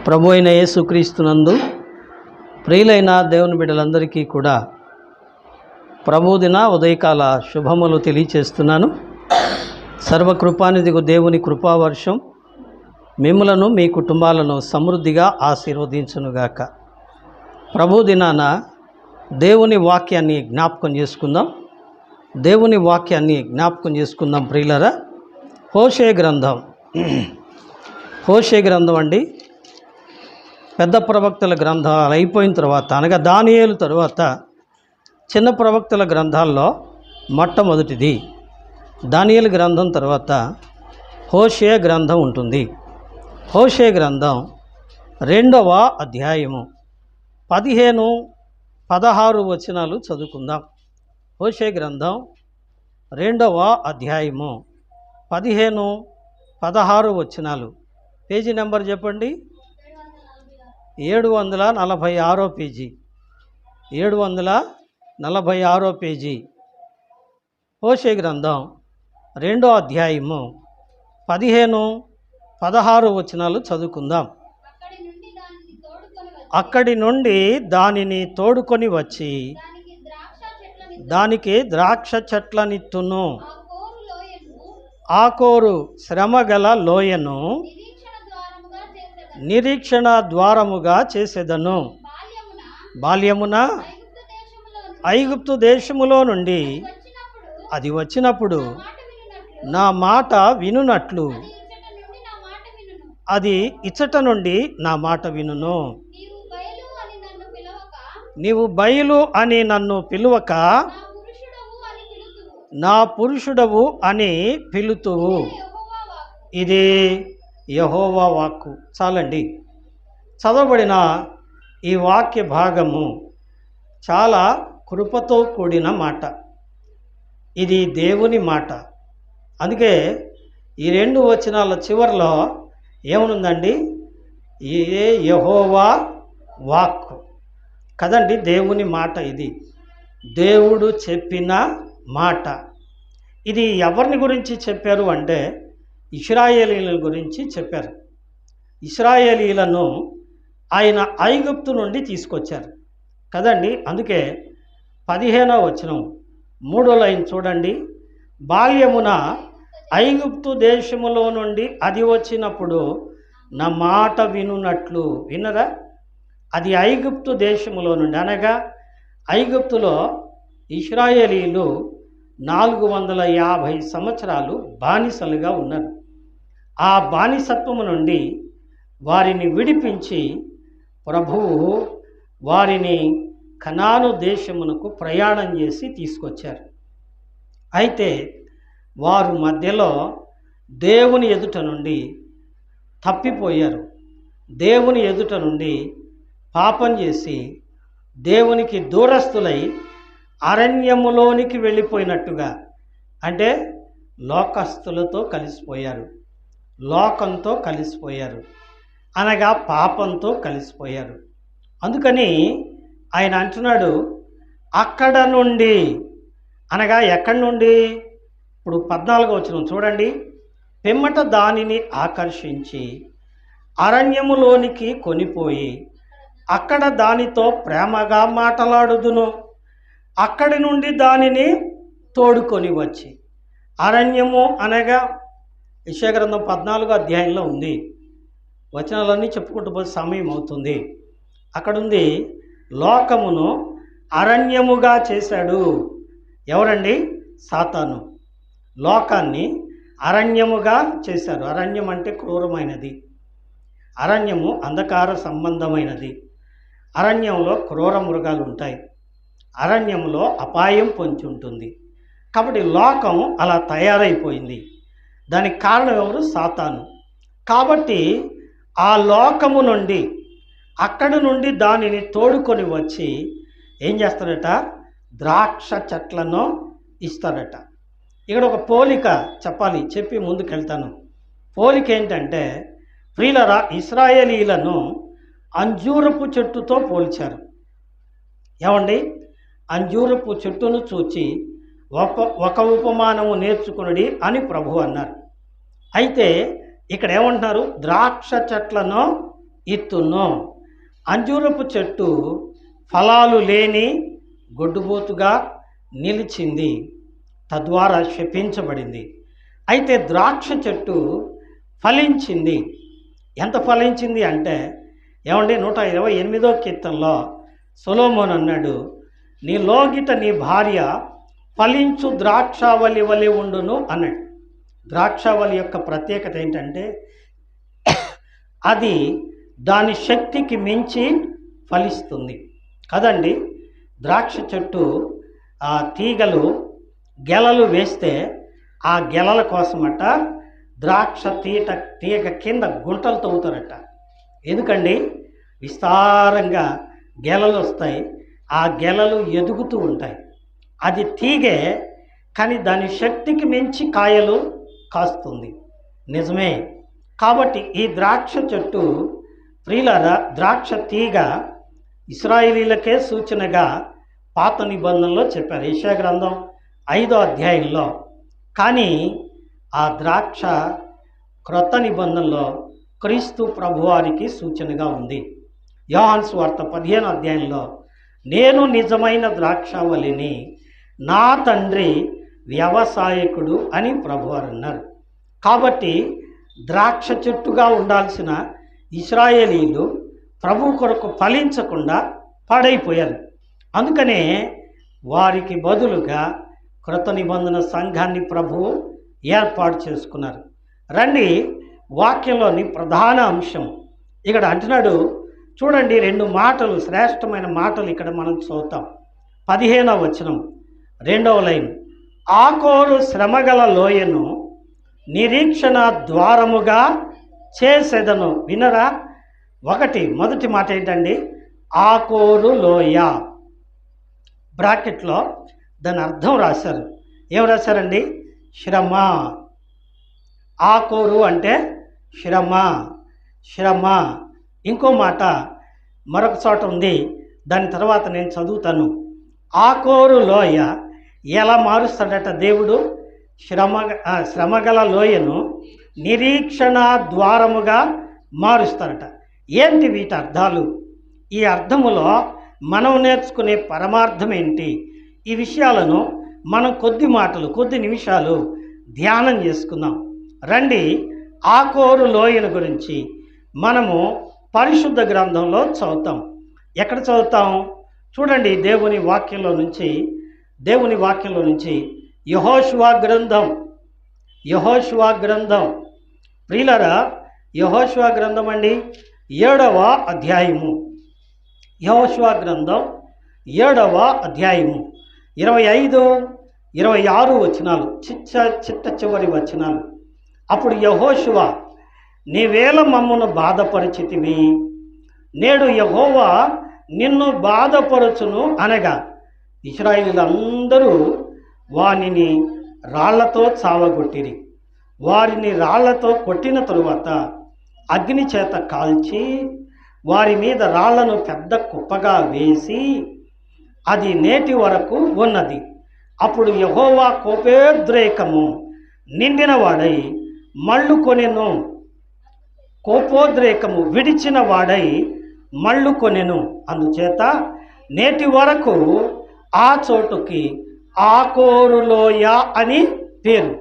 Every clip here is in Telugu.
ప్రభు అయిన యేసుక్రీస్తునందు ప్రియులైన దేవుని బిడ్డలందరికీ కూడా ప్రభుదిన ఉదయకాల శుభములు తెలియచేస్తున్నాను. సర్వకృపానిధిగు దేవుని కృపావర్షం మిమ్ములను మీ కుటుంబాలను సమృద్ధిగా ఆశీర్వదించునుగాక. ప్రభుదినాన దేవుని వాక్యాన్ని జ్ఞాపకం చేసుకుందాం. ప్రియులరా, హోషే గ్రంథం అండి. పెద్ద ప్రవక్తల గ్రంథాలు అయిపోయిన తర్వాత, అనగా దానియేలు తర్వాత చిన్న ప్రవక్తల గ్రంథాల్లో మొట్టమొదటిది దానియేలు గ్రంథం, తర్వాత హోషే గ్రంథం ఉంటుంది. హోషే గ్రంథం 2వ అధ్యాయము 15-16 వచనాలు చదువుకుందాం. హోషే గ్రంథం 2వ అధ్యాయము 15-16 వచనాలు. పేజీ నెంబర్ చెప్పండి. 746 పేజీ. 746 పేజీ. హోషే గ్రంథం 2వ అధ్యాయము 15-16 వచనాలు చదువుకుందాం. అక్కడి నుండి దానిని తోడుకొని వచ్చి దానికి ద్రాక్ష చెట్లనిత్తును, ఆకోరు శ్రమగల లోయను నిరీక్షణ ద్వారముగా చేసేదను. బాల్యమున ఐగుప్తు దేశములో నుండి అది వచ్చినప్పుడు నా మాట వినునట్లు అది ఇచ్చట నుండి నా మాట వినును. నీవు బయలు అని నన్ను పిలువక నా పురుషుడవు అని పిలుతువు. ఇది యెహోవా వాక్కు. చాలండి. చదవబడిన ఈ వాక్య భాగము చాలా కృపతో కూడిన మాట. ఇది దేవుని మాట. అందుకే ఈ 2 వచనాల చివరిలో ఏమనుందండి? ఇదే యెహోవా వాక్కు కదండి, దేవుని మాట. ఇది దేవుడు చెప్పిన మాట. ఇది ఎవరిని గురించి చెప్పారు అంటే ఇశ్రాయేలీయుల గురించి చెప్పారు. ఇశ్రాయేలీయులను ఆయన ఐగుప్తు నుండి తీసుకొచ్చారు కదండి. అందుకే 15వ వచనం 3వ లైన్ చూడండి. బాల్యమున ఐగుప్తు దేశములో నుండి అది వచ్చినప్పుడు నా మాట వినునట్లు. విన్నరా? అది ఐగుప్తు దేశములో నుండి, అనగా ఐగుప్తులో ఇశ్రాయేలీయులు 450 సంవత్సరాలు బానిసలుగా ఉన్నారు. ఆ బానిసత్వము నుండి వారిని విడిపించి ప్రభువు వారిని కనాను దేశమునకు ప్రయాణం చేసి తీసుకొచ్చారు. అయితే వారు మధ్యలో దేవుని ఎదుట నుండి తప్పిపోయారు. దేవుని ఎదుట నుండి పాపం చేసి దేవునికి దూరస్తులై అరణ్యములోనికి వెళ్ళిపోయినట్టుగా, అంటే లోకస్తులతో కలిసిపోయారు, లోకంతో కలిసిపోయారు, అనగా పాపంతో కలిసిపోయారు. అందుకని ఆయన అంటున్నాడు, అక్కడ నుండి, అనగా ఎక్కడి నుండి? ఇప్పుడు 14వ వచనం చూడండి. పిమ్మట దానిని ఆకర్షించి అరణ్యములోనికి కొనిపోయి అక్కడ దానితో ప్రేమగా మాట్లాడుదును. అక్కడి నుండి దానిని తోడుకొని వచ్చి, అరణ్యము అనగా యెషయా గ్రంథం 14వ అధ్యాయంలో ఉంది. వచనాలన్నీ చెప్పుకుంటూ పోతే సమయం అవుతుంది. అక్కడుంది, లోకమును అరణ్యముగా చేశాడు. ఎవరండి? సాతాను. లోకాన్ని అరణ్యముగా చేశారు. అరణ్యం అంటే క్రూరమైనది. అరణ్యము అంధకార సంబంధమైనది. అరణ్యంలో క్రూర మృగాలు ఉంటాయి. అరణ్యంలో అపాయం పొంచి ఉంటుంది. కాబట్టి లోకం అలా తయారైపోయింది. దానికి కారణం ఎవరు? సాతాను. కాబట్టి ఆ లోకము నుండి, అక్కడి నుండి దానిని తోడుకొని వచ్చి ఏం చేస్తాడట? ద్రాక్ష చెట్లను ఇస్తాడట. ఇక్కడ ఒక పోలిక చెప్పి ముందుకెళ్తాను. పోలిక ఏంటంటే, ప్రియులరా, ఇశ్రాయేలీయులను అంజూరపు చెట్టుతో పోల్చారు. ఏమండి? అంజూరపు చెట్టును చూచి ఒక ఉపమానము నేర్చుకునడి అని ప్రభు అన్నారు. అయితే ఇక్కడ ఏమంటున్నారు? ద్రాక్ష చెట్లను ఇత్తును. అంజూరపు చెట్టు ఫలాలు లేని గొడ్డుబోతుగా నిలిచింది, తద్వారా శపించబడింది. అయితే ద్రాక్ష చెట్టు ఫలించింది. ఎంత ఫలించింది అంటే ఏమండి, 128వ కీర్తనలో సొలొమోను అన్నాడు, నీ లోగిట నీ భార్య ఫలించు ద్రాక్షావళి వలె ఉండును అన్నాడు. ద్రాక్షావళి యొక్క ప్రత్యేకత ఏంటంటే అది దాని శక్తికి మించి ఫలిస్తుంది కదండి. ద్రాక్ష చెట్టు ఆ తీగలు గెలలు వేస్తే ఆ గెలల కోసమట ద్రాక్ష తీగ కింద గుంటలు తవ్వుతారట. ఎందుకండి, విస్తారంగా గెలలు వస్తాయి, ఆ గెలలు ఎదుగుతూ ఉంటాయి. అది తీగే, కానీ దాని శక్తికి మించి కాయలు కాస్తుంది. నిజమే. కాబట్టి ఈ ద్రాక్ష చెట్టు ప్రియులారా, ద్రాక్ష తీగ ఇశ్రాయేలీలకే సూచనగా పాత నిబంధనలో చెప్పారు, యెషయా గ్రంథం 5వ అధ్యాయంలో. కానీ ఆ ద్రాక్ష క్రొత్త నిబంధనలో క్రీస్తు ప్రభువారికి సూచనగా ఉంది. యోహాను సువార్త 15వ అధ్యాయంలో నేను నిజమైన ద్రాక్షావళిని, నా తండ్రి వ్యవసాయకుడు అని ప్రభువారు అన్నారు. కాబట్టి ద్రాక్ష చెట్టుగా ఉండాల్సిన ఇశ్రాయేలీలు ప్రభు కొరకు ఫలించకుండా పాడైపోయారు. అందుకనే వారికి బదులుగా క్రొత్త నిబంధన సంఘాన్ని ప్రభువు ఏర్పాటు చేసుకున్నారు. రండి, వాక్యంలోని ప్రధాన అంశం ఇక్కడ అంటున్నాడు చూడండి. 2 మాటలు, శ్రేష్టమైన మాటలు ఇక్కడ మనం చదువుతాం. 15వ వచనం 2వ లైన్, ఆకోరు శ్రమగల లోయను నిరీక్షణ ద్వారముగా చేసేదను. వినరా? మొదటి మాట ఏంటండి? ఆకోరు లోయ. బ్రాకెట్లో దాని అర్థం రాశారు. ఏం రాశారండి? శ్రమ. ఆకోరు అంటే శ్రమ, శ్రమ. ఇంకో మాట మరొక చోట ఉంది, దాని తర్వాత నేను చదువుతాను. ఆకోరు లోయ ఎలా మారుస్తాడట దేవుడు? శ్రమగల లోయను నిరీక్షణ ద్వారముగా మారుస్తాడట. ఏంటి వీటి అర్థాలు? ఈ అర్థములో మనం నేర్చుకునే పరమార్థం ఏంటి? ఈ విషయాలను మనం కొద్ది నిమిషాలు ధ్యానం చేసుకుందాం. రండి, ఆకోరు లోయను గురించి మనము పరిశుద్ధ గ్రంథంలో చదువుతాం. ఎక్కడ చదువుతాం? చూడండి, దేవుని వాక్యంలో నుంచి యెహోషువ గ్రంథం. ప్రియులారా, యెహోషువ గ్రంథం అండి 7వ అధ్యాయము. యెహోషువ గ్రంథం 7వ అధ్యాయము 25, 26 వచనాలు, చిట్ట చివరి వచనాలు. అప్పుడు యెహోషువ, నీవేళ మమ్మను బాధపరిచితివి, నేడు యెహోవా నిన్ను బాధపరచును అనగా ఇశ్రాయేలీయులందరూ వానిని రాళ్లతో చావగొట్టిరి. వారిని రాళ్లతో కొట్టిన తరువాత అగ్ని చేత కాల్చి వారి మీద రాళ్లను పెద్ద కుప్పగా వేసి అది నేటి వరకు ఉన్నది. అప్పుడు యెహోవా కోపోద్రేకము నిండిన వాడై మళ్ళు కొనెను, కోపోద్రేకము విడిచిన వాడై మళ్ళు కొనెను. అందుచేత నేటి వరకు ఆ చోటుకి ఆకోరు లోయ అని పేరు.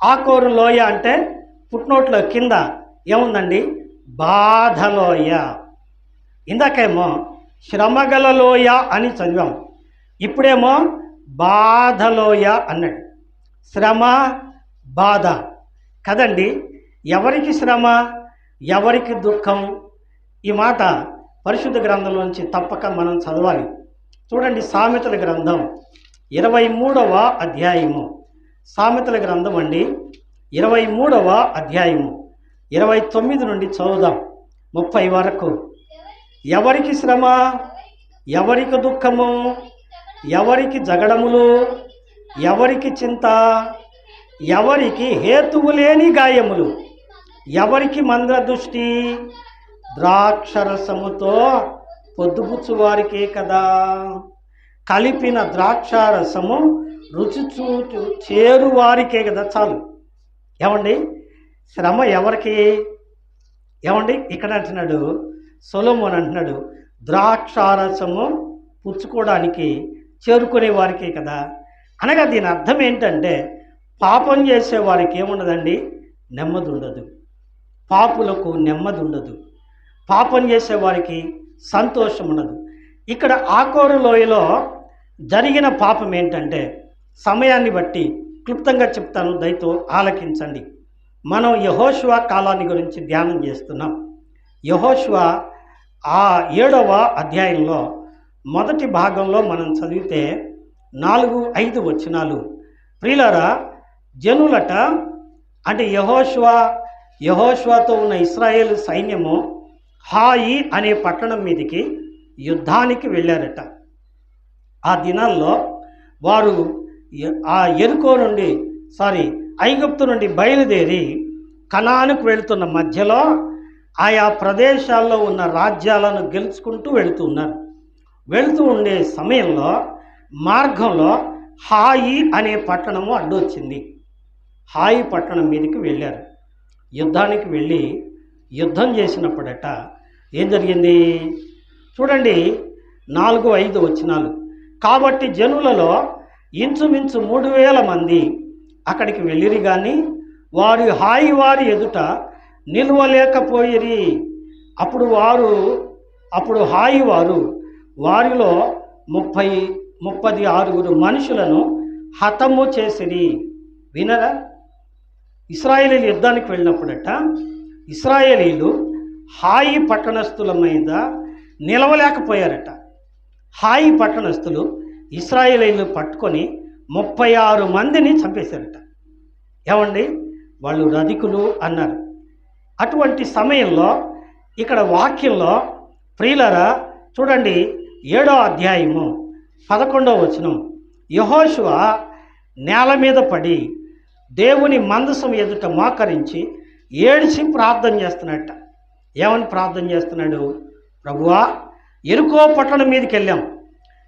ఆకోరు లోయ అంటే ఫుట్నోట్లో కింద ఏముందండి? బాధలోయ. ఇందాకేమో శ్రమగల లోయ అని చదివాం, ఇప్పుడేమో బాధలోయ అన్నాడు. శ్రమ, బాధ కదండి. ఎవరికి శ్రమ, ఎవరికి దుఃఖం? ఈ మాట పరిశుద్ధ గ్రంథంలోంచి తప్పక మనం చదవాలి. చూడండి, సామెతల గ్రంథం 23వ అధ్యాయము. సామెతల గ్రంథం అండి 23వ అధ్యాయము 29 నుండి చదువుదాం 30 వరకు. ఎవరికి శ్రమ, ఎవరికి దుఃఖము, ఎవరికి జగడములు, ఎవరికి చింత, ఎవరికి హేతువు లేని గాయములు, ఎవరికి మంద్ర దృష్టి, ద్రాక్షరసముతో పొద్దుపుచ్చువారికే కదా. కలిపిన ద్రాక్షారసము రుచి చూచు చేరువారికే కదా. చాలు. ఏమండి, శ్రమ ఎవరికి? ఏమండి, ఇక్కడ అంటున్నాడు సొలొమోన్ అంటున్నాడు, ద్రాక్షారసము పుచ్చుకోవడానికి చేరుకునే వారికే కదా. అనగా దీని అర్థం ఏంటంటే, పాపం చేసే వారికి ఏముండదండి, నెమ్మది ఉండదు. పాపులకు నెమ్మది ఉండదు. పాపం చేసే వారికి సంతోషం ఉండదు. ఇక్కడ ఆకోరు లోయలో జరిగిన పాపం ఏంటంటే, సమయాన్ని బట్టి క్లుప్తంగా చెప్తాను, దయతో ఆలకించండి. మనం యెహోషువ కాలాన్ని గురించి ధ్యానం చేస్తున్నాం. యెహోషువ ఆ 7వ అధ్యాయంలో మొదటి భాగంలో మనం చదివితే 4-5 వచనాలు, ప్రియులారా, జనులట అంటే యెహోషువతో ఉన్న ఇశ్రాయేలు సైన్యము హాయి అనే పట్టణం మీదకి యుద్ధానికి వెళ్ళారట. ఆ దినాల్లో వారు ఆ ఐగుప్తు నుండి బయలుదేరి కనానుకు వెళుతున్న మధ్యలో ఆయా ప్రదేశాల్లో ఉన్న రాజ్యాలను గెలుచుకుంటూ వెళుతున్నారు. వెళుతూ ఉండే సమయంలో మార్గంలో హాయి అనే పట్టణము అడ్డొచ్చింది. హాయి పట్టణం మీదకి వెళ్ళారు. యుద్ధానికి వెళ్ళి యుద్ధం చేసినప్పుడట ఏం జరిగింది చూడండి, 4-5 వచనాలు. కాబట్టి జనులలో ఇంచుమించు 3000 మంది అక్కడికి వెళ్ళిరి, కానీ వారి హాయి వారి ఎదుట నిలవలేకపోయిరి. అప్పుడు హాయి వారు వారిలో 36 మనుషులను హతము చేసిరి. వినరా, ఇశ్రాయేలీలు యుద్ధానికి వెళ్ళినప్పుడట ఇశ్రాయేలీలు హాయి పట్టణస్థుల మీద నిలవలేకపోయారట. హాయి పట్టణస్థులు ఇశ్రాయేలీలు పట్టుకొని 36 మందిని చంపేశారట. ఏమండి, వాళ్ళు రధికులు అన్నారు. అటువంటి సమయంలో ఇక్కడ వాక్యంలో ప్రియులారా చూడండి, 7వ అధ్యాయము 11వ వచనం, యెహోషువ నేల మీద పడి దేవుని మందసం ఎదుట మోకరించి ఏడ్చి ప్రార్థన చేస్తున్నట్ట. ఏమని ప్రార్థన చేస్తున్నాడు? ప్రభువా, యెరికో పట్టణం మీదకి వెళ్ళాం.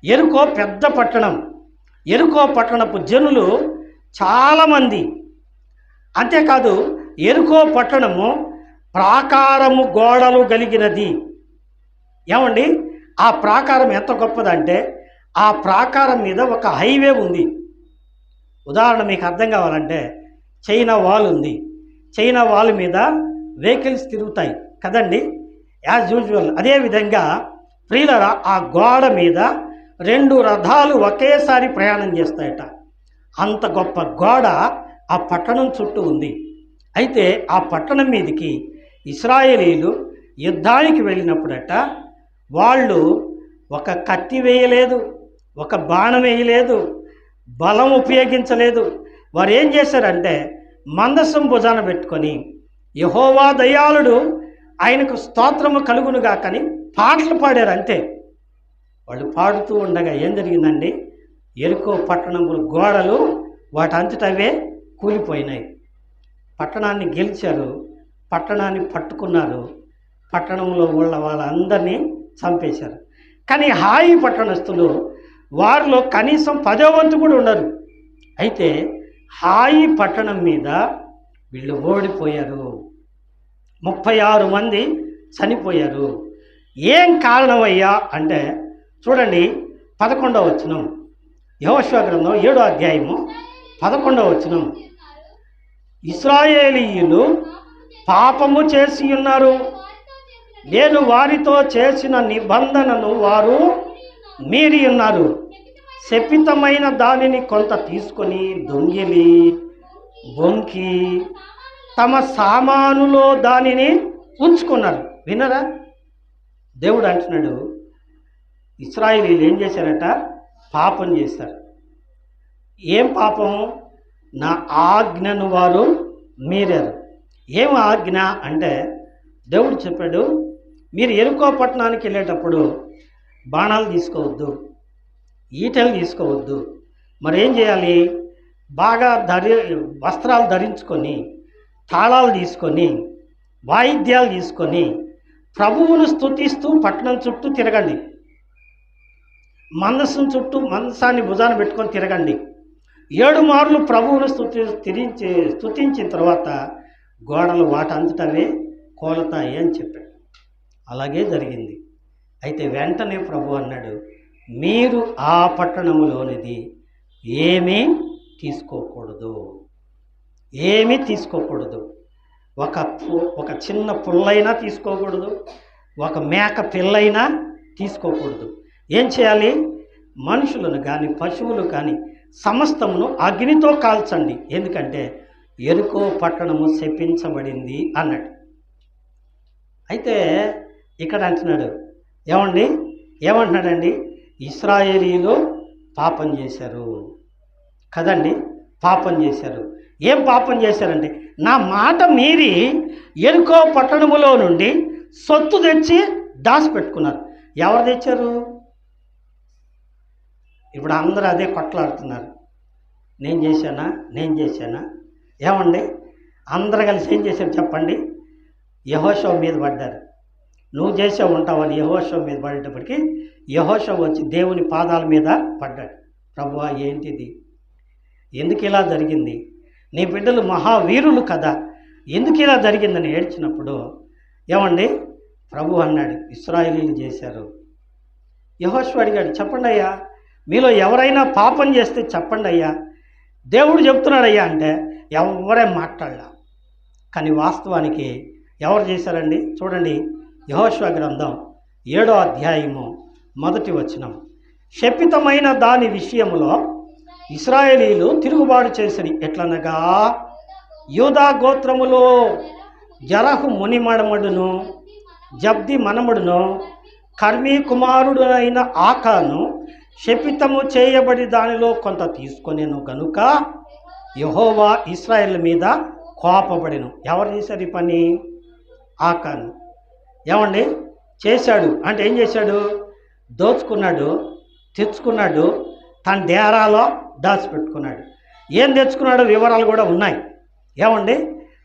యెరికో పెద్ద పట్టణం. యెరికో పట్టణపు జనులు చాలామంది. అంతేకాదు, యెరికో పట్టణము ప్రాకారము గోడలు కలిగినది. ఏమండి, ఆ ప్రాకారం ఎంత గొప్పదంటే ఆ ప్రాకారం మీద ఒక హైవే ఉంది. ఉదాహరణ మీకు అర్థం కావాలంటే, చైనా వాల్ ఉంది. చైనా వాల్ మీద వెహికల్స్ తిరుగుతాయి కదండి, యాజ్ యూజువల్. అదేవిధంగా ప్రియులరా, ఆ గోడ మీద 2 రథాలు ఒకేసారి ప్రయాణం చేస్తాయట. అంత గొప్ప గోడ ఆ పట్టణం చుట్టూ ఉంది. అయితే ఆ పట్టణం మీదకి ఇశ్రాయేలీలు యుద్ధానికి వెళ్ళినప్పుడట వాళ్ళు ఒక కత్తి వేయలేదు, ఒక బాణం వేయలేదు, బలం ఉపయోగించలేదు. వారు ఏం చేశారంటే మందసం భుజాన పెట్టుకొని యెహోవా దయాళుడు, ఆయనకు స్తోత్రము కలుగునుగా కానీ పాటలు పాడారు అంతే. వాళ్ళు పాడుతూ ఉండగా ఏం జరిగిందండి, యెరికో పట్టణముల గోడలు వాటంతటవే కూలిపోయినాయి. పట్టణాన్ని గెలిచారు, పట్టణాన్ని పట్టుకున్నారు, పట్టణంలో ఉన్న వాళ్ళందరినీ చంపేశారు. కానీ హాయి పట్టణస్థులు వారిలో కనీసం 10వ వంతు కూడా ఉండరు. అయితే హాయి పట్టణం మీద వీళ్ళు ఓడిపోయారు. 36 మంది చనిపోయారు. ఏం కారణమయ్యా అంటే చూడండి, 11వ వచనం, యెహోషువ గ్రంథం 7వ అధ్యాయము 11వ వచనం, ఇశ్రాయేలీయులు పాపము చేసి ఉన్నారు, నేను వారితో చేసిన నిబంధనను వారు మీరి ఉన్నారు. శపితమైన దానిని కొంత తీసుకొని దొంగిలి బొంకి తమ సామానులో దానిని ఉంచుకున్నారు. వినరా, దేవుడు అంటున్నాడు, ఇశ్రాయేలీయులు ఏం చేశారట? పాపం చేశారు. ఏం పాపం? నా ఆజ్ఞను వారు మీరారు. ఏం ఆజ్ఞ అంటే దేవుడు చెప్పాడు, మీరు యెరికో పట్టణానికి వెళ్ళేటప్పుడు బాణాలు తీసుకోవద్దు, ఈటెలు తీసుకోవద్దు. మరేం చేయాలి? బాగా వస్త్రాలు ధరించుకొని, తాళాలు తీసుకొని, వాయిద్యాలు తీసుకొని ప్రభువును స్తుతిస్తూ పట్టణం చుట్టూ తిరగండి. మందసాన్ని భుజాన పెట్టుకొని తిరగండి. 7 మార్లు ప్రభువును స్తుతించిన తర్వాత గోడలు వాటంతటవే కోలతాయి అని చెప్పాడు. అలాగే జరిగింది. అయితే వెంటనే ప్రభు అన్నాడు, మీరు ఆ పట్టణములోనిది ఏమీ తీసుకోకూడదు, ఏమీ తీసుకోకూడదు. ఒక చిన్న పుల్లైనా తీసుకోకూడదు, ఒక మేక పిల్లైనా తీసుకోకూడదు. ఏం చేయాలి? మనుషులను కానీ పశువులు కానీ సమస్తమును అగ్నితో కాల్చండి, ఎందుకంటే యెరికో పట్టణము శపించబడింది అన్నాడు. అయితే ఇక్కడ అంటున్నాడు, ఏమంటున్నాడండి? ఇశ్రాయేలీయులు పాపం చేశారు కదండి, పాపం చేశారు. ఏం పాపం చేశారంటే, నా మాట మీరి యెరికో పట్టణములో నుండి సొత్తు తెచ్చి దాచిపెట్టుకున్నారు. ఎవరు తెచ్చారు? ఇప్పుడు అందరూ అదే కొట్లాడుతున్నారు, నేను చేశానా? ఏమండి, అందరు కలిసి ఏం చేశారు చెప్పండి? యెహోషువ మీద పడ్డారు. నువ్వు చేసే ఉంటావని యెహోషువ మీద పడేటప్పటికి యెహోషువ వచ్చి దేవుని పాదాల మీద పడ్డాడు. ప్రభువా, ఏంటిది? ఎందుకు ఇలా జరిగింది? నీ బిడ్డలు మహావీరులు కదా, ఎందుకు ఇలా జరిగిందని ఏడ్చినప్పుడు ప్రభు అన్నాడు, ఇశ్రాయేలీయులు చేశారు. యెహోషువ అడిగాడు, చెప్పండి అయ్యా, మీలో ఎవరైనా పాపం చేస్తే చెప్పండి అయ్యా, దేవుడు చెప్తున్నాడు అయ్యా అంటే ఎవరేం మాట్లాడలా. కానీ వాస్తవానికి ఎవరు చేశారండి? చూడండి, యెహోషువ గ్రంథం 7వ అధ్యాయము 1వ వచనం. శపితమైన దాని విషయములో ఇశ్రాయేలీయులు తిరుగుబాటు చేసిరి. ఎట్లనగా యూదా గోత్రములో జరహు మునిమడమడును జబ్ది మనముడును కర్మీ కుమారుడునైన ఆకాను శపితము చేయబడి దానిలో కొంత తీసుకొనేను గనుక యెహోవా ఇశ్రాయేల్ మీద కోపపడెను. ఎవరు చేశారు ఈ పని? ఆకాను. చేశాడు అంటే ఏం చేశాడు? దోచుకున్నాడు, తెచ్చుకున్నాడు, తన డేరాలో దాచిపెట్టుకున్నాడు. ఏం తెచ్చుకున్నాడో వివరాలు కూడా ఉన్నాయి.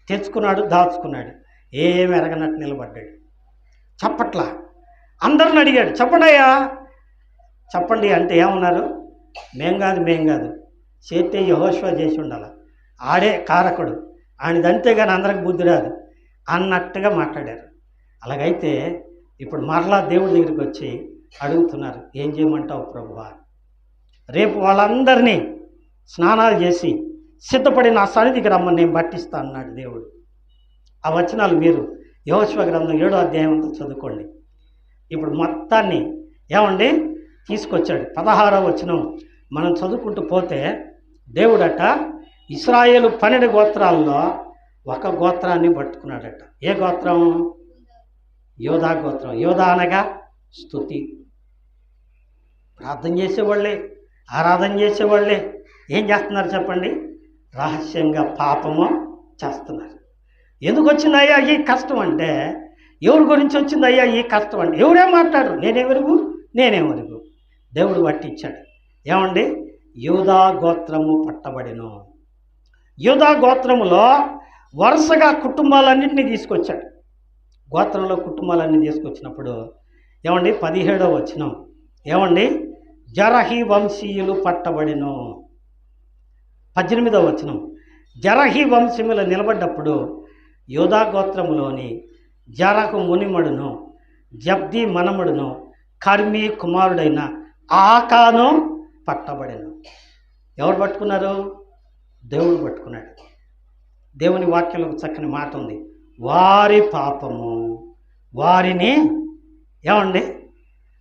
తెచ్చుకున్నాడు, దాచుకున్నాడు. ఏమి ఎరగనట్టు నిలబడ్డాడు. చెప్పట్లా. అందరిని అడిగాడు, చెప్పండి అయ్యా, చెప్పండి అంటే ఏమన్నారు? మేం కాదు, చేస్తే యెహోషువ చేసి ఉండాలి, ఆడే కారకుడు, ఆయనదంతే కానీ అందరికి బుద్ధి రాదు అన్నట్టుగా మాట్లాడారు. అలాగైతే ఇప్పుడు మరలా దేవుడి దగ్గరికి వచ్చి అడుగుతున్నారు, ఏం చేయమంటావు ప్రభువా? రేపు వాళ్ళందరినీ స్నానాలు చేసి సిద్ధపడి నా సన్నిధికి రమ్మని నేను పట్టిస్తా అన్నాడు దేవుడు. ఆ వచనాలు మీరు యెహోషువ గ్రంథం 7వ అధ్యాయం అంతా చదువుకోండి. ఇప్పుడు మొత్తాన్ని తీసుకొచ్చాడు. 16వ వచనం మనం చదువుకుంటూ పోతే దేవుడట ఇశ్రాయేలు 12 గోత్రాల్లో ఒక గోత్రాన్ని పట్టుకున్నాడట. ఏ గోత్రం? యూదా గోత్రం. యూదా అనగా స్తుతి. ప్రార్థన చేసేవాళ్ళే, ఆరాధన చేసేవాళ్ళే ఏం చేస్తున్నారు చెప్పండి? రహస్యంగా పాపము చేస్తున్నారు. ఎందుకు వచ్చిందయ్యా ఈ కష్టం అంటే, ఎవరి గురించి వచ్చిందయ్యా ఈ కష్టం అంటే, ఎవరేం మాట్లాడరు, నేనేమెరుగు. దేవుడు పట్టించాడు. యూదా గోత్రము పట్టబడెను. యూదా గోత్రములో వరుసగా కుటుంబాలన్నింటినీ తీసుకొచ్చాడు. గోత్రంలో కుటుంబాలన్నీ తీసుకొచ్చినప్పుడు 17వ వచనం జరహి వంశీయులు పట్టబడెను. 18వ వచనం జరహి వంశములు నిలబడ్డప్పుడు యూదా గోత్రములోని జరహు మునిమడును జబ్ది మనముడును కర్మీ కుమారుడైన ఆకాను పట్టబడెను. ఎవరు పట్టుకున్నారు? దేవుడు పట్టుకున్నాడు. దేవుని వాక్యంలో చక్కని మాట ఉంది, వారి పాపము వారిని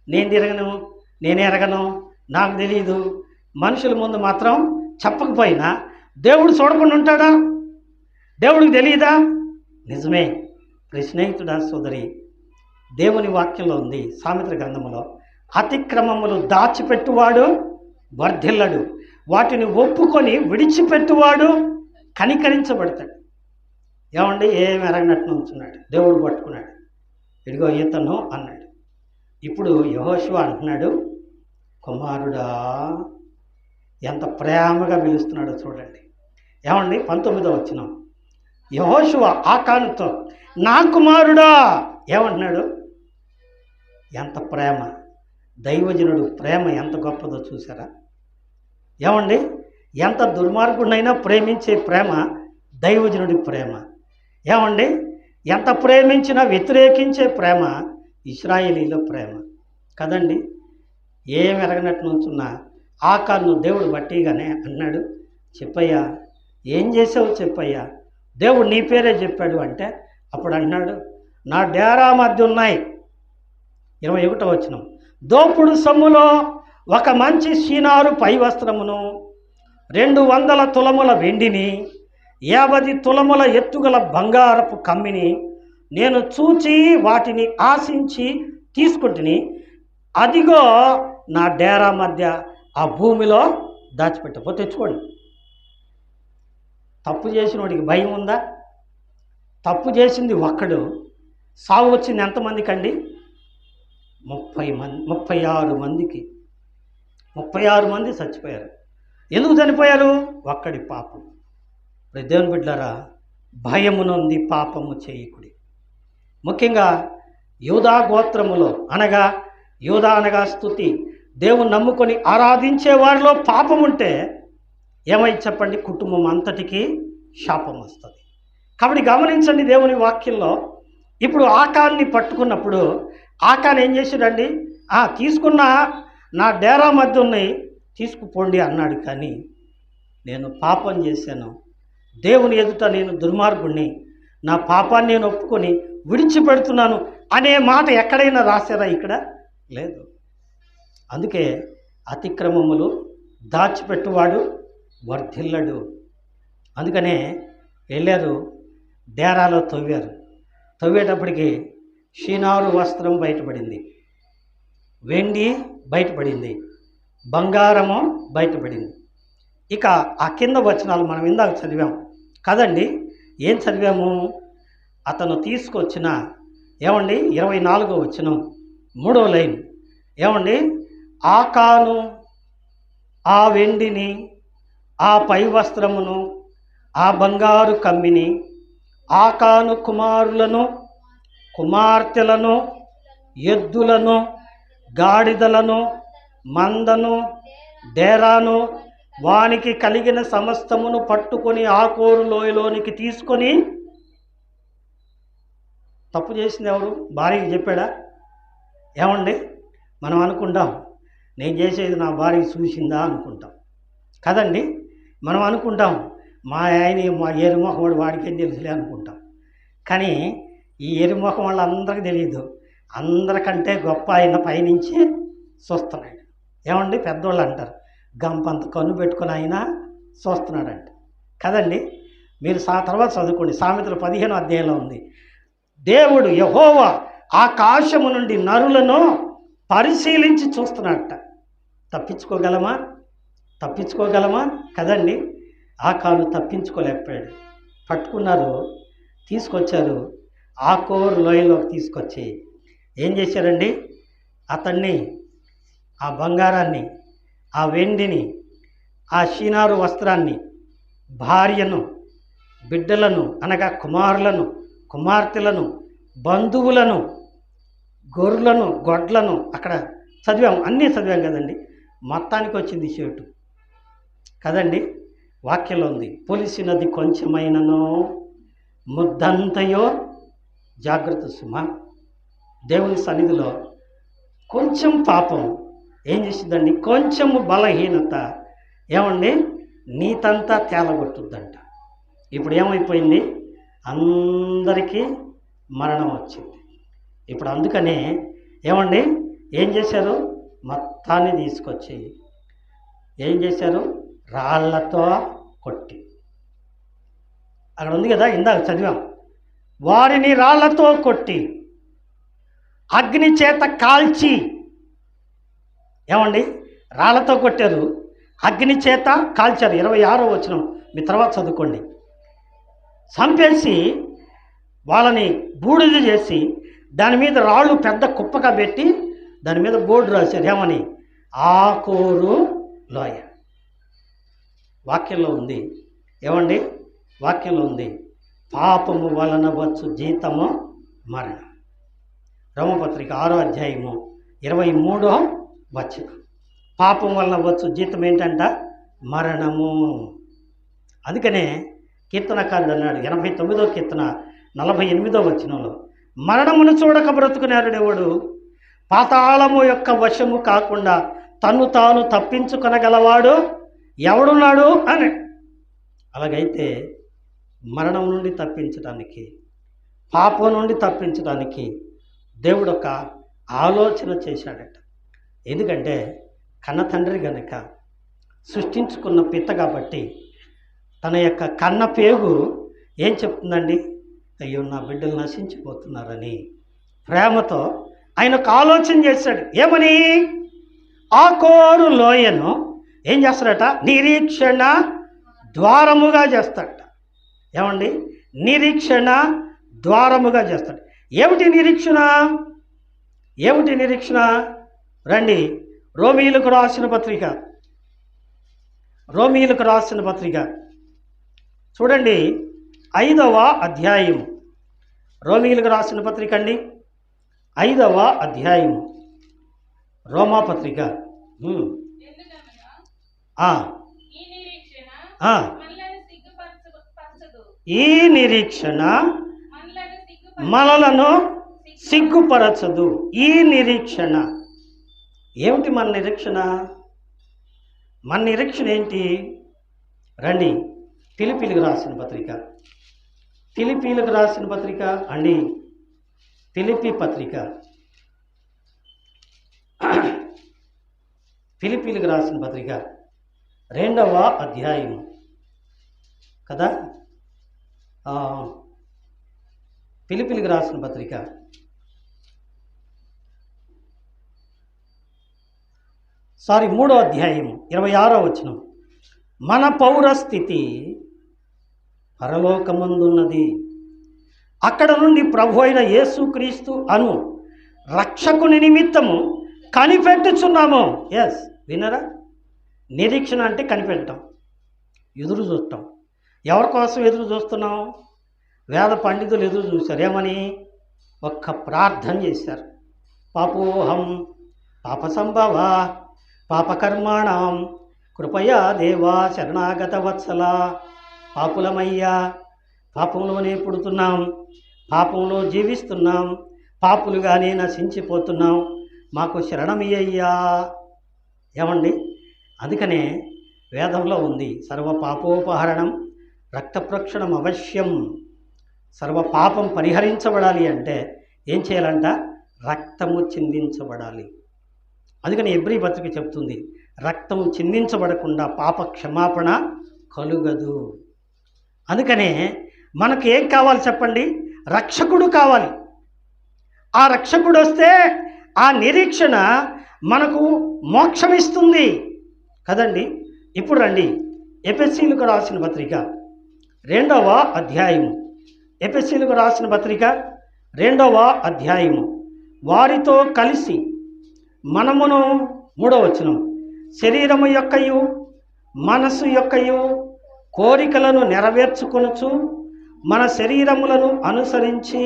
నేను తిరగను, నేను ఎరగను, నాకు తెలియదు. మనుషుల ముందు మాత్రం చెప్పకపోయినా దేవుడు చూడకుండా ఉంటాడా? దేవుడికి తెలియదా? నిజమే. స్నేహితుడా, సోదరి, దేవుని వాక్యంలో ఉంది సామెతల గ్రంథంలో, అతిక్రమములు దాచిపెట్టువాడు వర్ధిల్లడు, వాటిని ఒప్పుకొని విడిచిపెట్టువాడు కనికరించబడతాడు. ఏమి ఎరగనట్టు ఉంచున్నాడు. దేవుడు పట్టుకున్నాడు, ఇదిగో ఈతను అన్నాడు. ఇప్పుడు యెహోషువ అంటున్నాడు, కుమారుడా, ఎంత ప్రేమగా పిలుస్తున్నాడో చూడండి. 19వ వచనం యెహోషువ ఆకానుతో, నా కుమారుడా ఏమంటున్నాడు? ఎంత ప్రేమ! దైవజనుడు ప్రేమ ఎంత గొప్పదో చూసారా? ఎంత దుర్మార్గుడినైనా ప్రేమించే ప్రేమ దైవజనుడి ప్రేమ. ఎంత ప్రేమించినా వ్యతిరేకించే ప్రేమ ఇశ్రాయేలీల ప్రేమ కదండి. ఏం ఎరగనట్టు నుంచున్న ఆకాను దేవుడు బట్టిగానే అన్నాడు, చెప్పయ్యా ఏం చేసావు చెప్పయ్యా, దేవుడు నీ పేరే చెప్పాడు అంటే అప్పుడు అన్నాడు, నా డేరా మధ్య ఉన్నాయి 21వ వచనం, దోపుడు సొమ్ములో ఒక మంచి షీనారు పై వస్త్రమును 200 తులముల వెండిని 50 తులముల ఎత్తుగల బంగారపు కమ్మిని నేను చూచి వాటిని ఆశించి తీసుకుంటుని, అదిగో నా డేరా మధ్య ఆ భూమిలో దాచిపెట్టపో. తెచ్చుకోండి. తప్పు చేసిన వాడికి భయం ఉందా? తప్పు చేసింది ఒక్కడు, సావు వచ్చింది ఎంతమందికి అండి? 36 మందికి. 36 మంది చచ్చిపోయారు. ఎందుకు చనిపోయారు? ఒక్కడి పాపం. దేవుని బిడ్డలారా, భయమునుంది పాపము చేయకుడి. ముఖ్యంగా యూదా గోత్రములో యూదా అనగా స్తుతి, దేవుని నమ్ముకొని ఆరాధించే వారిలో పాపం ఉంటే ఏమై చెప్పండి, కుటుంబం అంతటికి శాపం వస్తుంది. కాబట్టి గమనించండి దేవుని వాక్యంలో. ఇప్పుడు ఆకాన్ని పట్టుకున్నప్పుడు ఆకాన్ ఏం చేశాడండి? తీసుకున్న నా డేరా మధ్య ఉన్నాయి తీసుకుపోండి అన్నాడు. కానీ నేను పాపం చేశాను, దేవుని ఎదుట నేను దుర్మార్గుణ్ణి, నా పాపాన్ని నేను ఒప్పుకొని విడిచిపెడుతున్నాను అనే మాట ఎక్కడైనా రాశారా? ఇక్కడ లేదు. అందుకే అతిక్రమములు దాచిపెట్టువాడు వర్ధిల్లడు. అందుకనే వెళ్ళారు, డేరాలో తవ్వేటప్పటికి షీనారు వస్త్రం బయటపడింది, వెండి బయటపడింది, బంగారము బయటపడింది. ఇక ఆ కింద వచనాలు మనం ఇందాక చదివాం కదండి. ఏం చదివాము? అతను తీసుకొచ్చిన 24వ వచనం 3వ లైన్ ఏమండి, ఆకాను ఆ వెండిని, ఆ పై వస్త్రమును, ఆ బంగారు కమ్మిని, ఆకాను కుమారులను, కుమార్తెలను, ఎద్దులను, గాడిదలను, మందను, డేరాను, వానికి కలిగిన సమస్తమును పట్టుకొని ఆకోరు లోయలోనికి తీసుకొని. తప్పు చేసింది ఎవరు? భార్యకి చెప్పాడా? ఏమండి, మనం అనుకుంటాం నేను చేసేది నా భార్య చూసిందా అనుకుంటాం కదండి. మనం అనుకుంటాం మా ఎరుముఖం వాడికి ఏం తెలుసులే అనుకుంటాం. కానీ ఈ ఎరుముఖం వాళ్ళందరికీ తెలియదు. అందరికంటే గొప్ప ఆయన పైనుంచి చూస్తున్నాడు. ఏమండి, పెద్దోళ్ళు అంటారు గంపంత కన్ను పెట్టుకుని ఆయన చూస్తున్నాడంట కదండి. మీరు తర్వాత చదువుకోండి, సామెతలు 15వ అధ్యాయంలో ఉంది. దేవుడు యెహోవా ఆకాశము నుండి నరులను పరిశీలించి చూస్తున్నాడట. తప్పించుకోగలమా కదండి. ఆకాను తప్పించుకోలేకపోయాడు. పట్టుకున్నారు, తీసుకొచ్చారు, ఆకోరు లోయలోకి తీసుకొచ్చి ఏం చేశారండి? అతన్ని, ఆ బంగారాన్ని, ఆ వెండిని, ఆ షీనారు వస్త్రాన్ని, భార్యను, బిడ్డలను అనగా కుమారులను, కుమార్తెలను, బంధువులను, గొర్రెలను, గొడ్లను అక్కడ చదివాం, అన్నీ చదివాం కదండి. మొత్తానికి వచ్చింది షేటు కదండి. వాక్యంలో ఉంది, పొలిసినది కొంచెమైనను ముద్దంతయో జాగ్రత్త సుమ. దేవుని సన్నిధిలో కొంచెం పాపం ఏం చేసిందండి? కొంచెము బలహీనత ఏమండి నీతంతా తేలగొట్టుద్దంట. ఇప్పుడు ఏమైపోయింది? అందరికీ మరణం వచ్చింది. ఇప్పుడు అందుకనే ఏమండి ఏం చేశారు? మొత్తాన్ని తీసుకొచ్చి ఏం చేశారు? రాళ్లతో కొట్టి, అక్కడ ఉంది కదా ఇందాక చదివాం, వారిని రాళ్లతో కొట్టి అగ్ని చేత కాల్చి. ఏమండి, రాళ్లతో కొట్టారు, అగ్ని చేత కాల్చారు. 26వ వచనం మీ తర్వాత చదువుకోండి. చంపేసి వాళ్ళని బూడిద చేసి దాని మీద రాళ్ళు పెద్ద కుప్పగా పెట్టి దాని మీద బోర్డు రాశారు. ఏమని? ఆకోరు లోయ. వాక్యంలో ఉంది. ఏమండి, వాక్యంలో ఉంది, పాపము వలన వచ్చు జీతము మరణం. రోమపత్రిక 6వ అధ్యాయము 23వ వచనం. పాపం వలన వచ్చు జీతం ఏంటంట? మరణము. అందుకనే కీర్తనకారుడు అన్నాడు 89వ కీర్తన 48వ వచనంలో, మరణమును చూడక బ్రతుకునేవాడెవడు? పాతాళము యొక్క వశము కాకుండా తన్ను తాను తప్పించుకొనగలవాడు ఎవడున్నాడు అని. అలాగైతే మరణం నుండి తప్పించడానికి, పాపం నుండి తప్పించడానికి దేవుడు ఒక ఆలోచన చేశాడట. ఎందుకంటే కన్న తండ్రి గనక, సృష్టించుకున్న పిత కాబట్టి తన యొక్క కన్న పేగు ఏం చెప్తుందండి? అయ్యో నా బిడ్డలు నశించిపోతున్నారని ప్రేమతో ఆయన ఒక ఆలోచన చేశాడు. ఏమని? ఆకోరు లోయను ఏం చేస్తాడట? నిరీక్షణ ద్వారముగా చేస్తాడట. ఏమండి? నిరీక్షణ ద్వారముగా చేస్తాడు. ఏమిటి నిరీక్షణ? ఏమిటి నిరీక్షణ? రండి, రోమీయులకు రాసిన పత్రిక, రోమీయులకు రాసిన పత్రిక చూడండి, 5వ అధ్యాయం. రోమీయులకు రాసిన పత్రిక అండి, 5వ అధ్యాయం, రోమా పత్రిక. ఈ నిరీక్షణ మనలను సిగ్గుపరచదు. ఈ నిరీక్షణ ఏమిటి? మన నిరీక్షణ, మన నిరీక్షణ ఏంటి? రండి, ఫిలిప్పీలకు రాసిన పత్రిక, ఫిలిప్పీలకు రాసిన పత్రిక అండి, ఫిలిప్పీ పత్రిక, ఫిలిప్పీలకు రాసిన పత్రిక 2వ అధ్యాయం కదా. ఫిలిప్పీలకు రాసిన పత్రిక 3వ అధ్యాయం 26వ వచనం. మన పౌరస్థితి పరలోకమందున్నది, అక్కడ నుండి ప్రభు అయిన యేసుక్రీస్తు అను రక్షకుని నిమిత్తము కనిపెట్టుచున్నాము. ఎస్, వినరా? నిరీక్షణ అంటే కనిపెట్టడం, ఎదురు చూడటం. ఎవరి కోసం ఎదురు చూస్తున్నాం? వేద పండితులు ఎదురు చూశారు. ఏమని? ఒక్క ప్రార్థన చేశారు. పాపోహం పాప సంభవ పాపకర్మాణం కృపయా దేవా శరణాగత వత్సల. పాపులమయ్యా, పాపంలోనే పుడుతున్నాం, పాపంలో జీవిస్తున్నాం, పాపులుగానే నశించిపోతున్నాం, మాకు శరణమయ్యా. ఏమండి? అందుకనే వేదంలో ఉంది, సర్వ పాపోపహరణం రక్తప్రోక్షణం అవశ్యం. సర్వ పాపం పరిహరించబడాలి అంటే ఏం చేయాలంట? రక్తము చిందించబడాలి. అందుకని ఎబ్రీ పత్రిక చెప్తుంది, రక్తము చిందించబడకుండా పాప క్షమాపణ కలుగదు. అందుకనే మనకు ఏం కావాలి చెప్పండి? రక్షకుడు కావాలి. ఆ రక్షకుడు వస్తే ఆ నిరీక్షణ మనకు మోక్షం ఇస్తుంది కదండి. ఇప్పుడు రండి, ఎఫెసీయులకు రాసిన పత్రిక 2వ అధ్యాయం, ఎఫెసీయులకు రాసిన పత్రిక 2వ అధ్యాయం. వారితో కలిసి మనమును 3వ వచనం, శరీరము యొక్కయు మనసు యొక్కయు కోరికలను నెరవేర్చుకొనుచు మన శరీరములను అనుసరించి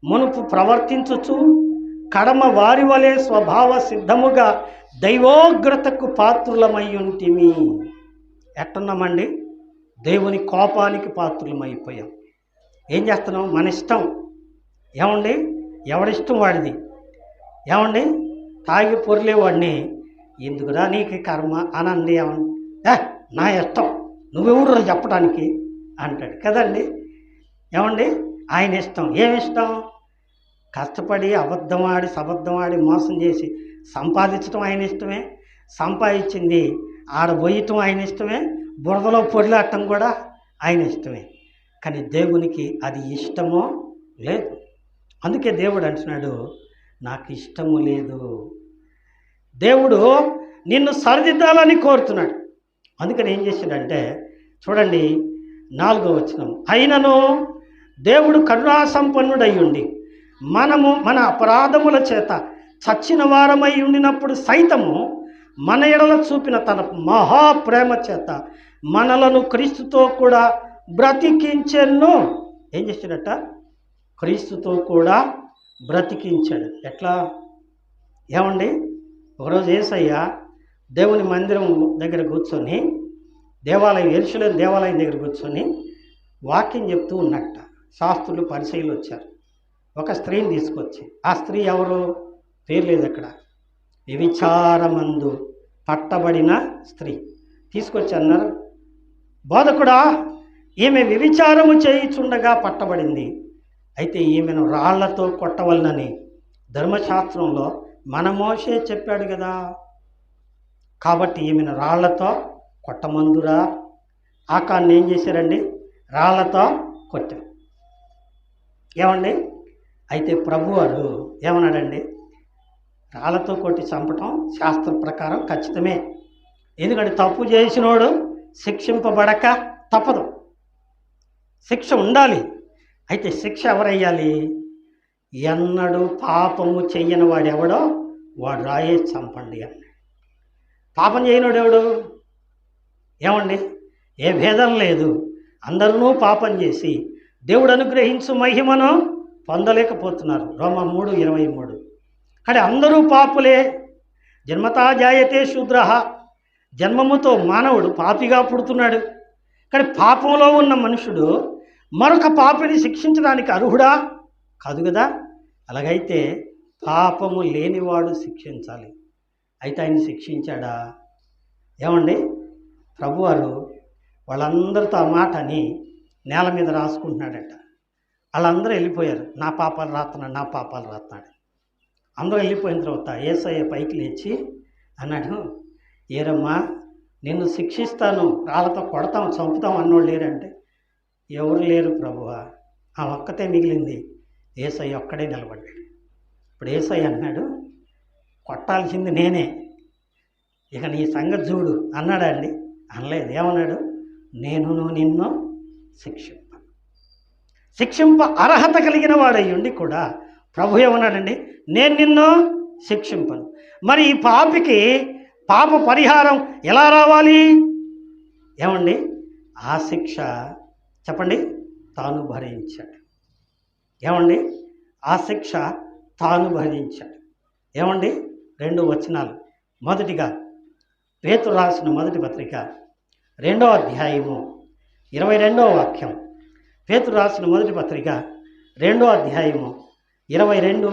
మునుపు ప్రవర్తించుచు కడమ వారి వలె స్వభావ సిద్ధముగా దైవోగ్రతకు పాత్రులమై ఉంటిమి. ఎట్టున్నామండి? దేవుని కోపానికి పాత్రులమైపోయాం. ఏం చేస్తున్నాం? మన ఇష్టం. ఏమండి? ఎవడిష్టం వాడిది. ఏమండి? తాగి పొరిలేవాడిని ఎందుకురా నీకు కర్మ అనండి. ఏమండి? నా ఇష్టం, నువ్వెవరు చెప్పడానికి అంటాడు కదండి. ఏమండి? ఆయన ఇష్టం. ఏమిష్టం? కష్టపడి అబద్ధం ఆడి మోసం చేసి సంపాదించడం ఆయన ఇష్టమే, సంపాదించింది ఆడబోయటం ఆయన ఇష్టమే, బురదలో పొడిలాడటం కూడా ఆయన ఇష్టమే. కానీ దేవునికి అది ఇష్టమో లేదు. అందుకే దేవుడు అంటున్నాడు, నాకు ఇష్టము లేదు. దేవుడు నిన్ను సరిదిద్దాలని కోరుతున్నాడు. అందుకని ఏం చేశాడంటే చూడండి, 4వ వచనం, అయినను దేవుడు కరుణాసంపన్నుడై ఉండి మనము మన అపరాధముల చేత చచ్చిన వారమై ఉండినప్పుడు సైతము మన ఎడల చూపిన తన మహాప్రేమ చేత మనలను క్రీస్తుతో కూడా బ్రతికించెను. ఏం చేశాడట? క్రీస్తుతో కూడా బ్రతికించాడు. ఎట్లా? ఏమండి? ఒకరోజు యేసయ్య దేవుని మందిరం దగ్గర కూర్చొని, యెరూషలేము దేవాలయం దగ్గర కూర్చొని వాక్యం చెప్తూ ఉన్నట్ట. శాస్త్రులు పరిసయ్యులు వచ్చారు. ఒక స్త్రీని తీసుకొచ్చి, ఆ స్త్రీ ఎవరు? పేరు లేదు అక్కడ. వ్యభిచారమందు పట్టబడిన స్త్రీ తీసుకొచ్చి అన్నారు, బోధకుడా, ఈమె వ్యభిచారము చేయుచుండగా పట్టబడింది. అయితే ఈమెను రాళ్లతో కొట్టవలనని ధర్మశాస్త్రంలో మన మోషే చెప్పాడు కదా, కాబట్టి ఈమెను రాళ్లతో కొట్టమందురా. ఆకాన్ని ఏం చేశారండి? రాళ్లతో కొట్టారు. ఏమండి? అయితే ప్రభువారు ఏమన్నాడండి? రాళ్లతో కొట్టి చంపటం శాస్త్ర ప్రకారం ఖచ్చితమే. ఎందుకంటే తప్పు చేసినోడు శిక్షింపబడక తప్పదు, శిక్ష ఉండాలి. అయితే శిక్ష ఎవరయ్యాలి? ఎన్నడూ పాపము చెయ్యని వాడెవడో వాడు రాయే చంపండి అన్నాడు. పాపం చేయనోడు ఎవడు? ఏమండి? ఏ భేదం లేదు, అందరూ పాపం చేసి దేవుడు అనుగ్రహించు మహిమను పొందలేకపోతున్నారు. రోమా 3:23. కానీ అందరూ పాపులే. జన్మతా జాయతే శూద్ర, జన్మముతో మానవుడు పాపిగా పుడుతున్నాడు. కానీ పాపంలో ఉన్న మనుషుడు మరొక పాపిని శిక్షించడానికి అర్హుడా? కాదు కదా. అలాగైతే పాపము లేనివాడు శిక్షించాలి. అయితే ఆయన శిక్షించాడా? ఏమండి? ప్రభువారు వాళ్ళందరితో ఆ మాట అని నేల మీద రాసుకుంటున్నాడట. వాళ్ళందరూ వెళ్ళిపోయారు. నా పాపాలు రాస్తున్నాడు, నా పాపాలు రాస్తున్నాడు. అందరూ వెళ్ళిపోయిన తర్వాత యేసయ్య పైకి లేచి అన్నాడు, ఏరమ్మా, నిన్ను శిక్షిస్తాను, రాళ్ళతో కొడతాం, చంపుతాం అన్నోళ్ళు లేరంటే, ఎవరు లేరు ప్రభువా, ఆ ఒక్కతే మిగిలింది. యేసయ్య ఒక్కడే నిలబడ్డాడు. ఇప్పుడు యేసయ్య అన్నాడు, కొట్టాల్సింది నేనే, ఇక నీ సంగతి చూడు అన్నాడా అండి? అనలేదు. ఏమన్నాడు? నేను నిన్ను శిక్షింప అర్హత కలిగిన వాడయ్యుండి కూడా ప్రభు ఏమన్నాడండి? నేను నిన్ను శిక్షింపను. మరి ఈ పాపికి పాప పరిహారం ఎలా రావాలి? ఏమండి? ఆ శిక్ష చెప్పండి, తాను భరించాడు. ఏమండి? ఆ శిక్ష తాను భరించాడు. ఏమండి? 2 వచనాలు. మొదటిగా పేతురు రాసిన మొదటి పత్రిక 2వ అధ్యాయము 22వ వాక్యం. పేతురు రాసిన మొదటి పత్రిక 2వ అధ్యాయము 22,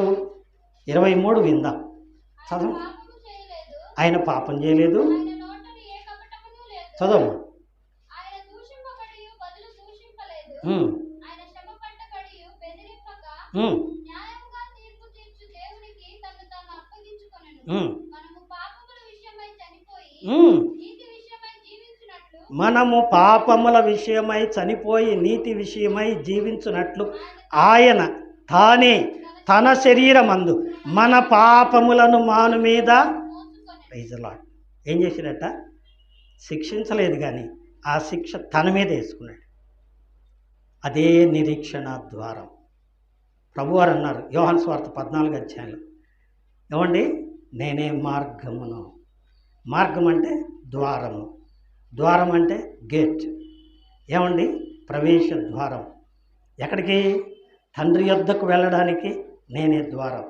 23 విందాం. చదువు. ఆయన పాపం చేయలేదు. చదువు. మనము పాపముల విషయమై చనిపోయి నీతి విషయమై జీవించున్నట్లు ఆయన తానే తన శరీరమందు మన పాపములను మాను మీద ఏం చేశాడట? శిక్షించలేదు, కానీ ఆ శిక్ష తన మీద వేసుకున్నాడు. అదే నిరీక్షణ ద్వారం. ప్రభువారు అన్నారు యోహాను సువార్త 14వ అధ్యాయంలో, ఏమండి? నేనే మార్గమును. మార్గం అంటే ద్వారము, ద్వారం అంటే గేట్. ఏమండి? ప్రవేశ ద్వారం. ఎక్కడికి? తండ్రి యొద్దకు వెళ్ళడానికి నేనే ద్వారం.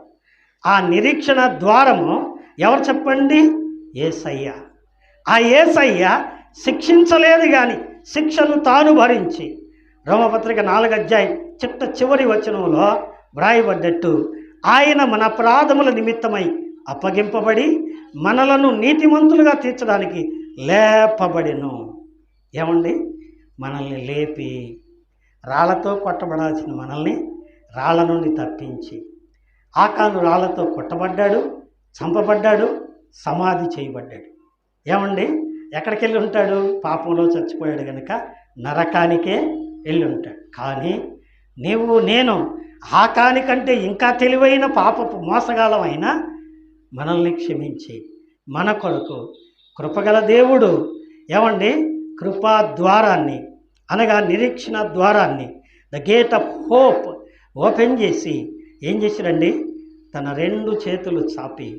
ఆ నిరీక్షణ ద్వారము ఎవరు చెప్పండి? యేసయ్య. ఆ యేసయ్య శిక్షించలేదు, కానీ శిక్షను తాను భరించి రోమపత్రిక 4వ అధ్యాయం చివరి వచనంలో వ్రాయబడ్డట్టు ఆయన మన అపరాధముల నిమిత్తమై అప్పగింపబడి మనలను నీతిమంతులుగా తీర్చడానికి లేపబడెను. ఏమండి? మనల్ని లేపి రాళ్లతో కొట్టబడాల్సిన మనల్ని రాళ్ల నుండి తప్పించి, ఆకాను రాళ్లతో కొట్టబడ్డాడు, చంపబడ్డాడు, సమాధి చేయబడ్డాడు. ఏమండి? ఎక్కడికి వెళ్ళి ఉంటాడు? పాపంలో చచ్చిపోయాడు కనుక నరకానికే వెళ్ళి ఉంటాడు. కానీ నీవు నేను ఆకానికంటే ఇంకా తెలివైన పాపపు మోసగాలమైనా మనల్ని క్షమించి మన కొరకు కృపగల దేవుడు ఏమండి? కృపా ద్వారాన్ని అనగా నిరీక్షణ ద్వారాన్ని, the gate of hope open చేసి ఏం చేశాడండి? తన 2 చేతులు చాపి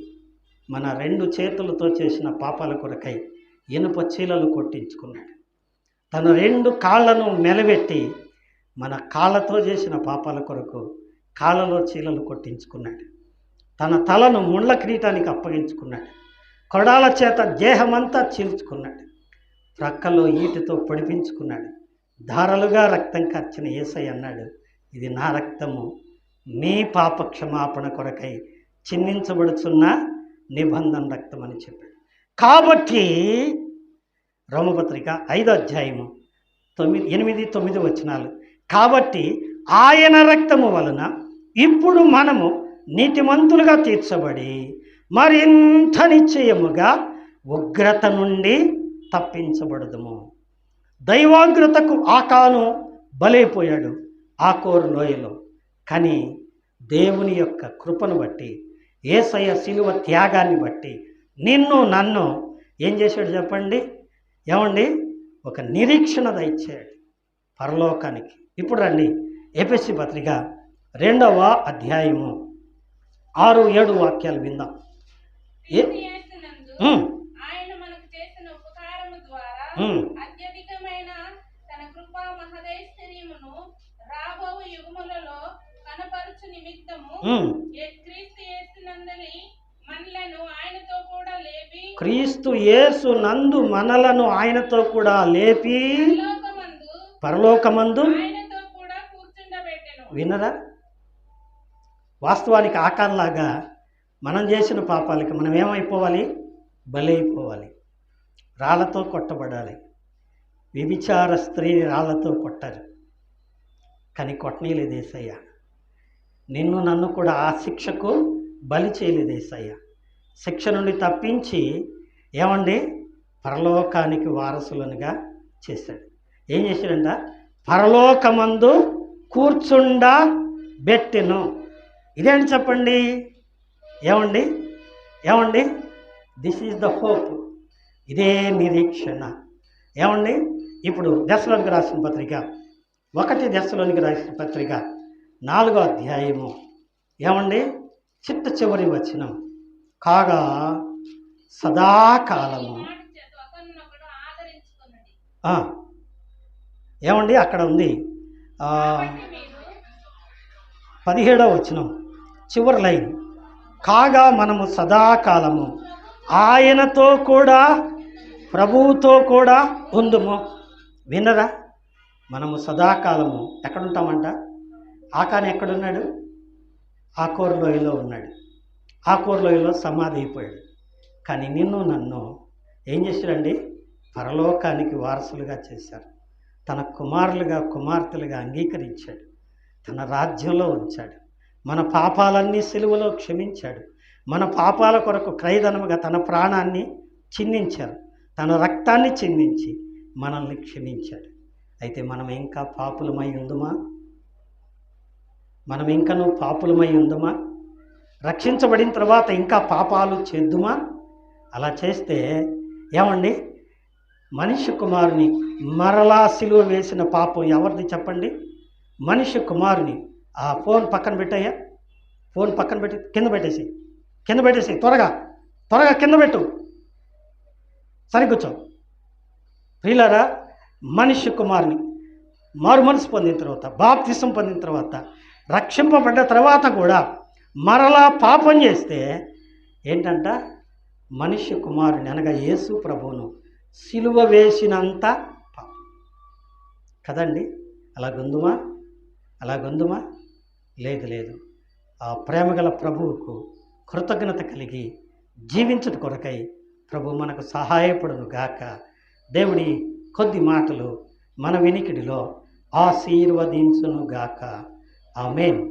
మన 2 చేతులతో చేసిన పాపాల కొరకై ఇనుప చీలలు కొట్టించుకున్నాడు. తన 2 కాళ్ళను మెలబెట్టి మన కాళ్ళతో చేసిన పాపాల కొరకు కాళ్ళలో చీలలు కొట్టించుకున్నాడు. తన తలను ముళ్ళ కిరీటానికి అప్పగించుకున్నాడు. కొడాల చేత దేహమంతా చీల్చుకున్నాడు. ప్రక్కలో ఈటితో పొడిపించుకున్నాడు. ధారలుగా రక్తం కార్చిన యేసయ్య అన్నాడు, ఇది నా రక్తము, మీ పాప క్షమాపణ కొరకై చిందించబడుచున్న నిబంధన రక్తం అని చెప్పాడు. కాబట్టి రోమపత్రిక 5వ అధ్యాయము 8, 9 వచనాలు. కాబట్టి ఆయన రక్తము వలన ఇప్పుడు మనము నీతిమంతులుగా తీర్చబడి మరింత నిశ్చయముగా ఉగ్రత నుండి తప్పించబడదుము. దైవాగ్రతకు ఆకాను బలైపోయాడు ఆకోరు లోయలో. కానీ దేవుని యొక్క కృపను బట్టి, యేసయ్య శిలువ త్యాగాన్ని బట్టి నిన్ను నన్ను ఏం చేశాడు చెప్పండి? ఏమండి? ఒక నిరీక్షణ దయచేయాడు పరలోకానికి. ఇప్పుడు రండి, ఎఫెసీ పత్రిక 2వ అధ్యాయము 6, 7 వాక్యాలు విందాం. ఆయన మనకు చేసిన ఉపకారము ద్వారా అత్యధికమైన తన కృపా మహదైశ్వర్యమును రాబో యుగములలో కనపరచు నిమిత్తము క్రీస్తు యేసునందలి మనలను ఆయనతో కూడా లేపి, క్రీస్తు యేసు నందు మనలను ఆయనతో కూడా లేపి పరలోకమందు ఆయనతో కూడా కూర్చుండబెట్టెను. వినరా? వాస్తవానికి ఆకారంలాగా మనం చేసిన పాపాలకి మనం ఏమైపోవాలి? బలైపోవాలి, రాళ్లతో కొట్టబడాలి. వ్యభిచార స్త్రీని రాళ్లతో కొట్టారు, కానీ కొట్టనీయలేదు యేసయ్య. నిన్ను నన్ను కూడా ఆ శిక్షకు బలి చేయలేదు యేసయ్య. శిక్ష నుండి తప్పించి ఏమండి? పరలోకానికి వారసులనుగా చేశాడు. ఏం చేశాడంట? పరలోకమందు కూర్చుండబెట్టెను. ఇదేంటి చెప్పండి? ఏమండి? ఏమండి? This is the hope. ఇదే నిరీక్షణ. ఏమండి? ఇప్పుడు దశలోనికి రాసిన పత్రిక 1 దశలోనికి రాసిన పత్రిక 4వ అధ్యాయము ఏమండి? చివరి వచనం, కాగా సదాకాలము. ఏమండి? అక్కడ ఉంది 17వ వచనం చివరి లైన్, కాగా మనము సదాకాలము ఆయనతో కూడా ప్రభువుతో కూడా ఉందుము. వినరా? మనము సదాకాలము ఎక్కడుంటామంట? ఆకాని ఎక్కడున్నాడు? ఆకోరు లోయలో ఉన్నాడు. ఆకోరు లోయలో సమాధి అయిపోయాడు. కానీ నిన్ను నన్ను ఏం చేశాడండి? పరలోకానికి వారసులుగా చేశారు. తన కుమారులుగా కుమార్తెలుగా అంగీకరించాడు. తన రాజ్యంలో ఉంచాడు. మన పాపాలన్నీ సిలువలో క్షమించాడు. మన పాపాల కొరకు క్రయధనముగా తన ప్రాణాన్ని చిందించారు. తన రక్తాన్ని చిందించి మనల్ని క్షమించాడు. అయితే మనం ఇంకా పాపులమై ఉందుమా? మనం ఇంకనూ పాపులమై ఉందుమా? రక్షించబడిన తర్వాత ఇంకా పాపాలు చేద్దుమా? అలా చేస్తే ఏమండి? మనిషి కుమారుని మరలా సిలువ వేసిన పాపం ఎవరిది చెప్పండి? మనిషి కుమారుని. ఆ ఫోన్ పక్కన పెట్టయ్యా, ఫోన్ పక్కన పెట్టి కింద పెట్టేసి త్వరగా కింద పెట్టు, సరి కూర్చో. ప్రియులారా, మనిషి కుమారుని మారు మనసు పొందిన తర్వాత, బాప్తిసం పొందిన తర్వాత, రక్షింపబడ్డ తర్వాత కూడా మరలా పాపం చేస్తే ఏంటంట? మనిషి కుమారుని అనగా యేసు ప్రభువును సిలువ వేసినంత పాపం కదండి. అలాగొందుమా? లేదు. ఆ ప్రేమగల ప్రభువుకు కృతజ్ఞత కలిగి జీవించుట కొరకై ప్రభు మనకు సహాయపడును గాక. దేవుడి కొద్ది మాటలు మన వినికిడిలో ఆశీర్వదించును గాక. ఆమేన్.